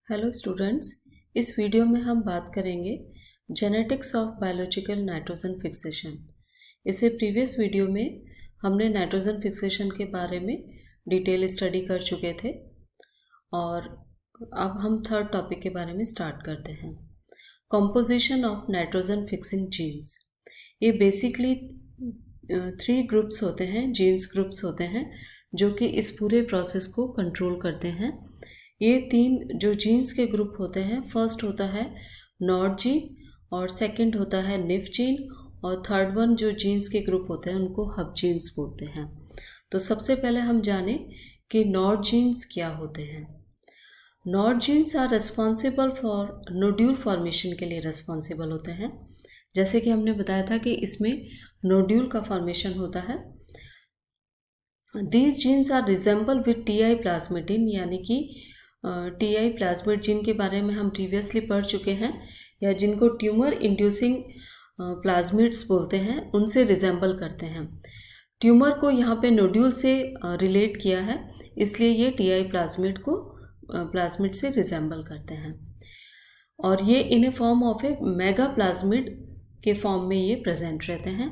Hello students, इस video में हम बात करेंगे genetics of biological nitrogen fixation. इससे प्रीवियस वीडियो में हमने नाइट्रोजन फिक्सेशन के बारे में डिटेल स्टडी कर चुके थे और अब हम थर्ड टॉपिक के बारे में स्टार्ट करते हैं। Composition of nitrogen fixing genes. ये बेसिकली 3 ग्रुप्स होते हैं, जीन्स ग्रुप्स होते हैं जो कि इस पूरे प्रोसेस को कंट्रोल करते हैं। ये 3 जो जीन्स के ग्रुप होते हैं, फर्स्ट होता है नॉड जीन और सेकंड होता है निफ जीन और थर्ड वन जो जीन्स के ग्रुप होते हैं उनको हब जीन्स बोलते हैं। तो सबसे पहले हम जाने कि नॉड जीन्स क्या होते हैं। Nod genes are responsible for nodule formation के लिए रिस्पॉन्सिबल होते हैं। जैसे कि हमने बताया था कि इसमें नोड्यूल का फॉर्मेशन होता है। These genes are resemble with T प्लाज्मिडिन, यानी कि टी प्लाज्मिड जीन के बारे में हम प्रीवियसली पढ़ चुके हैं, या जिनको ट्यूमर इंड्यूसिंग प्लाज्मिड्स बोलते हैं, उनसे रिजेंबल करते हैं। ट्यूमर को यहाँ पे नोड्यूल से रिलेट किया है, इसलिए ये टी प्लाज्मिड से रिजेंबल करते हैं और ये in a form of a mega plasmid के फॉर्म में ये प्रेजेंट रहते हैं।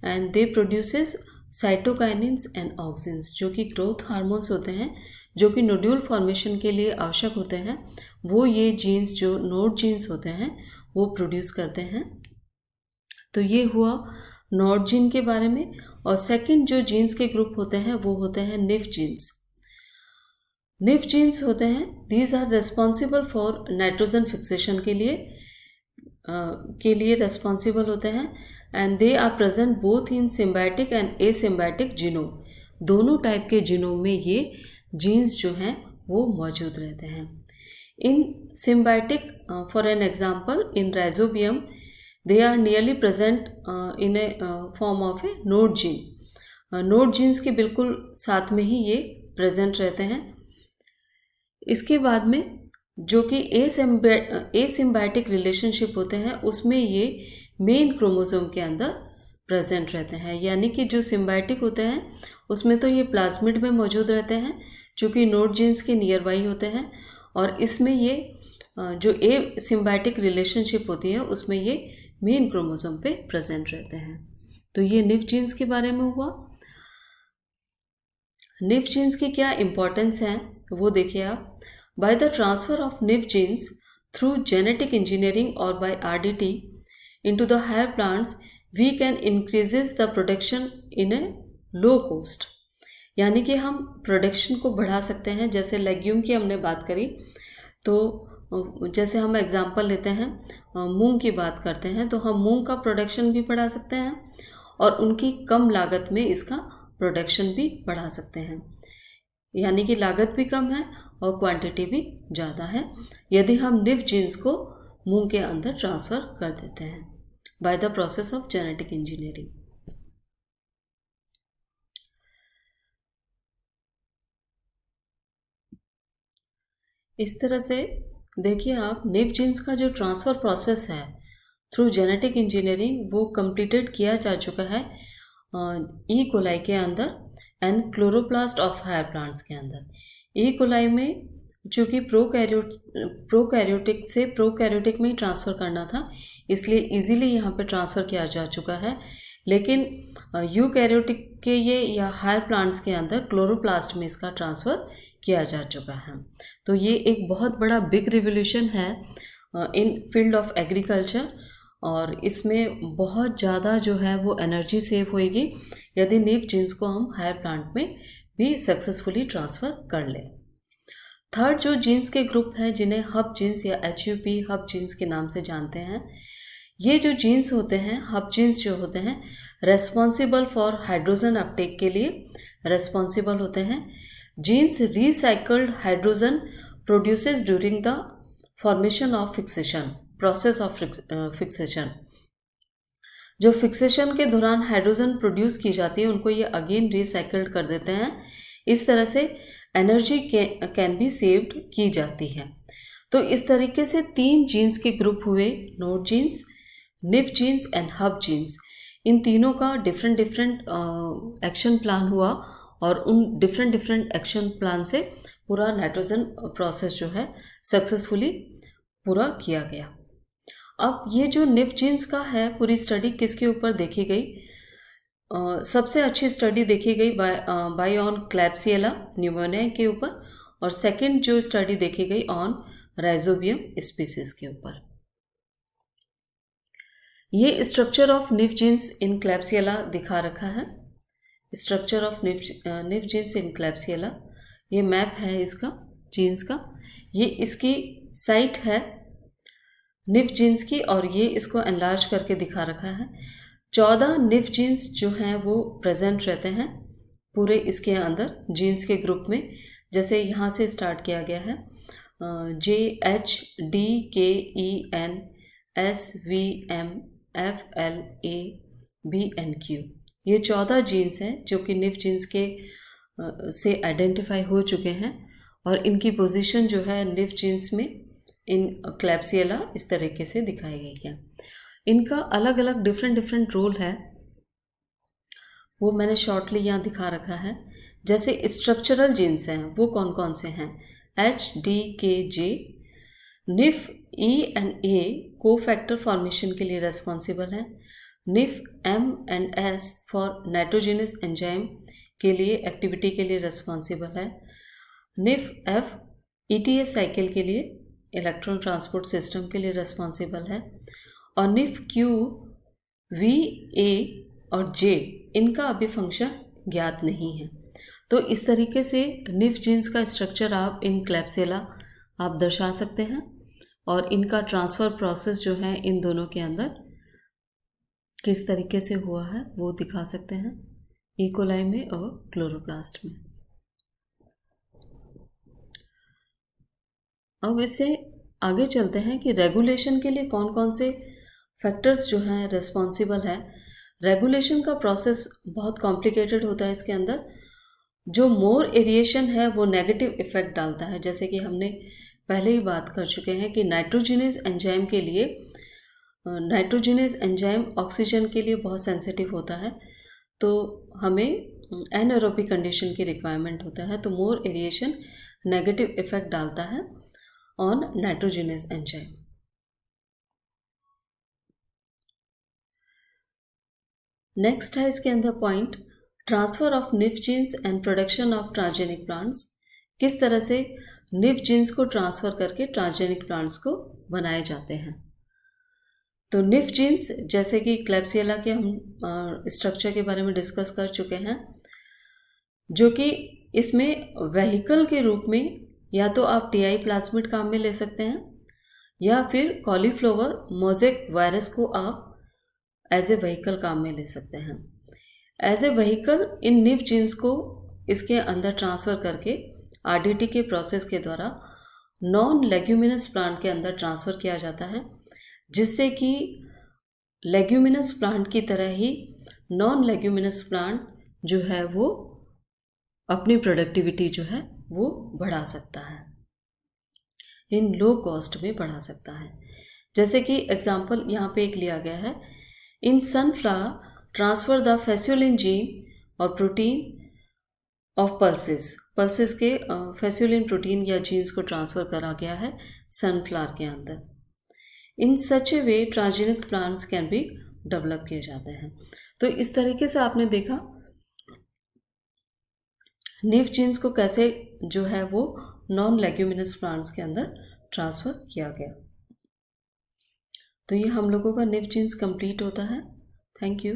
And they produces cytokinins and auxins, जो कि ग्रोथ हार्मोन्स होते हैं जो कि नोड्यूल फॉर्मेशन के लिए आवश्यक होते हैं, वो ये जीन्स जो नोड जीन्स होते हैं वो प्रोड्यूस करते हैं। तो ये हुआ नोड जीन के बारे में। और सेकंड जो जीन्स के ग्रुप होते हैं वो होते हैं निफ जीन्स। निफ जीन्स होते हैं, these are responsible for nitrogen fixation के लिए रिस्पॉन्सिबल होते हैं। And they are present both in symbiotic and asymbiotic genome. दोनों टाइप के जीनोम में ये जीन्स जो हैं वो मौजूद रहते हैं। In symbiotic, for an example in rhizobium, they are nearly present in a form of a nod gene. Nod genes के बिल्कुल साथ में ही ये प्रेजेंट रहते हैं। इसके बाद में जो कि एसिम्बायोटिक रिलेशनशिप होते हैं उसमें ये मेन क्रोमोसोम के अंदर प्रेजेंट रहते हैं, यानी कि जो सिम्बायोटिक होते हैं उसमें तो ये प्लाज्मिड में मौजूद रहते हैं चूँकि नोड जीन्स के नियर बाई होते हैं, और इसमें ये जो ए सिम्बायोटिक रिलेशनशिप होती है उसमें ये मेन क्रोमोसोम पे प्रेजेंट रहते हैं। तो ये निफ जीन्स के बारे में हुआ। निफ जीन्स की क्या इम्पोर्टेंस है वो देखिए आप। By the transfer of nif genes through genetic engineering और by RDT into the higher plants, we can increases the production in a low cost। यानी कि हम प्रोडक्शन को बढ़ा सकते हैं। जैसे लेग्यूम की हमने बात करी, तो जैसे हम एग्जांपल लेते हैं मूंग की बात करते हैं, तो हम मूंग का प्रोडक्शन भी बढ़ा सकते हैं और उनकी कम लागत में इसका प्रोडक्शन भी बढ़ा सकते हैं। यानी कि लागत भी कम है और क्वांटिटी भी ज़्यादा है यदि हम निफ जीन्स को मूंग के अंदर ट्रांसफ़र कर देते हैं by the process of genetic engineering. इस तरह से देखिए आप, निफ जीन्स का जो ट्रांसफ़र प्रोसेस है थ्रू जेनेटिक इंजीनियरिंग वो कंप्लीटेड किया जा चुका है ई कोलाई के अंदर and chloroplast of higher plants के अंदर। ई कोलाई में चूँकि प्रोकैरियोटिक से प्रोकैरियोटिक में ही ट्रांसफ़र करना था, इसलिए इजीली यहाँ पे ट्रांसफ़र किया जा चुका है। लेकिन यूकैरियोटिक के ये या हायर प्लांट्स के अंदर क्लोरोप्लास्ट में इसका ट्रांसफ़र किया जा चुका है। तो ये एक बहुत बड़ा बिग रिवोल्यूशन है इन फील्ड ऑफ एग्रीकल्चर, और इसमें बहुत ज़्यादा जो है वो एनर्जी सेव होएगी यदि निफ जीन्स को हम हायर प्लांट में भी सक्सेसफुली ट्रांसफ़र कर लें। थर्ड जो जीन्स के ग्रुप हैं जिन्हें हब जीन्स या HUP हब जीन्स के नाम से जानते हैं, ये जो जीन्स होते हैं, हब जीन्स जो होते हैं, रेस्पॉन्सिबल फॉर हाइड्रोजन अपटेक के लिए रेस्पॉन्सिबल होते हैं। Genes recycled hydrogen produces during the formation of fixation, process of fixation. जो फिक्सेशन के दौरान हाइड्रोजन प्रोड्यूस की जाती है उनको ये अगेन रिसाइकल्ड कर देते हैं। इस तरह से एनर्जी कैन बी सेव्ड की जाती है। तो इस तरीके से 3 जीन्स के ग्रुप हुए, nod genes, nif genes and hup genes. इन तीनों का डिफरेंट एक्शन प्लान हुआ और उन डिफरेंट एक्शन प्लान से पूरा नाइट्रोजन प्रोसेस जो है सक्सेसफुली पूरा किया गया। अब ये जो निफ जीन्स का है पूरी स्टडी किसके ऊपर देखी गई? सबसे अच्छी स्टडी देखी गई बाय ऑन क्लैप्सियला न्यूमोनिया के ऊपर, और सेकंड जो स्टडी देखी गई ऑन राइजोबियम स्पीसीज के ऊपर। ये स्ट्रक्चर ऑफ निफ जीन्स इन क्लैप्सियला दिखा रखा है। स्ट्रक्चर ऑफ निफ जीन्स इन क्लैप्सियला, ये मैप है इसका जीन्स का। ये इसकी साइट है निफ जीन्स की, और ये इसको एनलार्ज करके दिखा रखा है। 14 निफ जीन्स जो हैं वो प्रेजेंट रहते हैं पूरे इसके अंदर जीन्स के ग्रुप में। जैसे यहाँ से स्टार्ट किया गया है JHDKENSVMFLABNQ, ये 14 जीन्स हैं जो कि निफ जीन्स के से आइडेंटिफाई हो चुके हैं, और इनकी पोजीशन जो है निफ जीन्स में इन क्लैप्सियला इस तरीके से दिखाई गई है। इनका अलग अलग डिफरेंट रोल है, वो मैंने शॉर्टली यहाँ दिखा रखा है। जैसे स्ट्रक्चरल जीन्स हैं वो कौन कौन से हैं? HDKJ, निफ E&A को फैक्टर फॉर्मेशन के लिए रेस्पॉन्सिबल है। Nif M&S for nitrogenous enzyme के लिए एक्टिविटी के लिए रेस्पॉन्सिबल है। निफ F ETA साइकिल के लिए इलेक्ट्रॉन ट्रांसपोर्ट सिस्टम के लिए रेस्पॉन्सिबल है। और निफ Q, V, A और J इनका अभी फंक्शन ज्ञात नहीं है। तो इस तरीके से निफ जीन्स का स्ट्रक्चर आप इन क्लैप्सियला आप दर्शा सकते हैं, और इनका ट्रांसफ़र प्रोसेस जो है इन दोनों के अंदर किस तरीके से हुआ है वो दिखा सकते हैं, ई कोलाई में और क्लोरोप्लास्ट में। अब इससे आगे चलते हैं कि रेगुलेशन के लिए कौन कौन से फैक्टर्स जो हैं रेस्पॉन्सिबल है। रेगुलेशन का प्रोसेस बहुत कॉम्प्लिकेटेड होता है। इसके अंदर जो मोर एरिएशन है वो नेगेटिव इफेक्ट डालता है। जैसे कि हमने पहले ही बात कर चुके हैं कि नाइट्रोजिनस एंजाइम के लिए नाइट्रोजिनस एंजाइम ऑक्सीजन के लिए बहुत सेंसिटिव होता है, तो हमें एनारोबिक कंडीशन की रिक्वायरमेंट होता है। तो मोर एरिएशन नेगेटिव इफेक्ट डालता है ऑन नाइट्रोजिनस एंजाइम। नेक्स्ट है इसके अंदर point transfer of nif genes and production of transgenic plants. किस तरह से निफ जीन्स को ट्रांसफर करके ट्रांसजेनिक प्लांट्स को बनाए जाते हैं। तो निफ जीन्स जैसे कि क्लैप्सियला के हम स्ट्रक्चर के बारे में डिस्कस कर चुके हैं, जो कि इसमें वेहिकल के रूप में या तो आप TI प्लाज्मिड काम में ले सकते हैं, या फिर कॉलीफ्लावर मोज़ेक वायरस को आप एज ए व्हीकल काम में ले सकते हैं। As a vehicle in nif genes को इसके अंदर ट्रांसफ़र करके RDT के प्रोसेस के द्वारा नॉन लेग्यूमिनस प्लांट के अंदर ट्रांसफ़र किया जाता है, जिससे कि लेग्यूमिनस प्लांट की तरह ही नॉन लेग्यूमिनस प्लांट जो है वो अपनी प्रोडक्टिविटी जो है वो बढ़ा सकता है, इन लो कॉस्ट में बढ़ा सकता है। जैसे कि एग्जांपल यहाँ पे एक लिया गया है, in sunflower transfer the phaseolin gene और प्रोटीन ऑफ पल्सेस के फेस्युलिन प्रोटीन या जीन्स को ट्रांसफ़र करा गया है सनफ्लावर के अंदर। In such a way transgenic plants can be develop किए जाते हैं। तो इस तरीके से आपने देखा निफ जीन्स को कैसे जो है वो नॉन लेग्यूमिनस प्लांट्स के अंदर ट्रांसफ़र किया गया। तो ये हम लोगों का निफ जीन्स कंप्लीट होता है। Thank you.